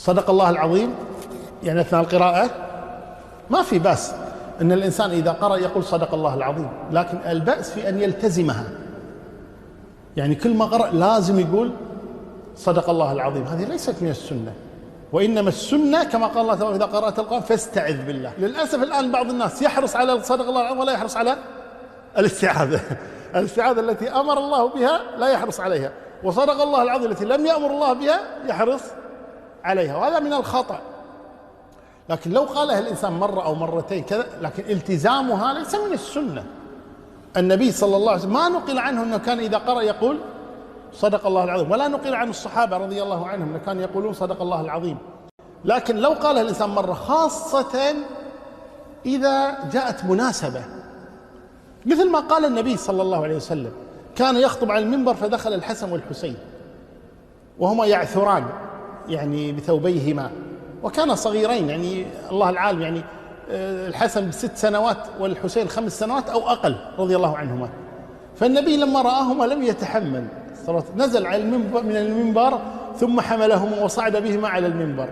صدق الله العظيم يعني أثناء القراءة ما في بأس أن الإنسان إذا قرأ يقول صدق الله العظيم، لكن البأس في أن يلتزمها، يعني كل ما قرأ لازم يقول صدق الله العظيم. هذه ليست من السنة، وإنما السنة كما قال الله تعالى إذا قرأت القرآن فاستعذ بالله. للأسف الآن بعض الناس يحرص على صدق الله العظيم ولا يحرص على الاستعاذة. الاستعاذة التي أمر الله بها لا يحرص عليها، وصدق الله العظيم التي لم يأمر الله بها يحرص عليها، وهذا من الخطأ. لكن لو قالها الإنسان مرة أو مرتين كذا، لكن التزامها ليس من السنة. النبي صلى الله عليه وسلم ما نقل عنه أنه كان إذا قرأ يقول صدق الله العظيم، ولا نقل عن الصحابة رضي الله عنهم أنه كانوا يقولون صدق الله العظيم. لكن لو قالها الإنسان مرة، خاصة إذا جاءت مناسبة، مثل ما قال النبي صلى الله عليه وسلم كان يخطب على المنبر فدخل الحسن والحسين وهما يعثران يعني بثوبيهما، وكان صغيرين، يعني الله العالم، يعني الحسن ب6 سنوات والحسين 5 سنوات أو أقل رضي الله عنهما. فالنبي لما رآهما لم يتحمل، نزل على المنبر من المنبر ثم حملهما وصعد بهما على المنبر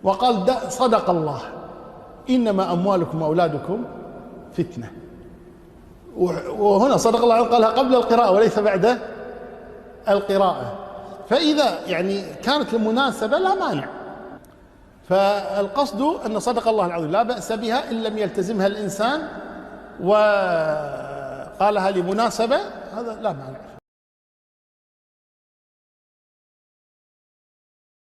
وقال صدق الله، إنما أموالكم وأولادكم فتنة. وهنا صدق الله قالها قبل القراءة وليس بعد القراءة، فإذا يعني كانت المناسبة لا مانع. فالقصد أن صدق الله العظيم لا بأس بها إن لم يلتزمها الإنسان وقالها لمناسبة، هذا لا مانع.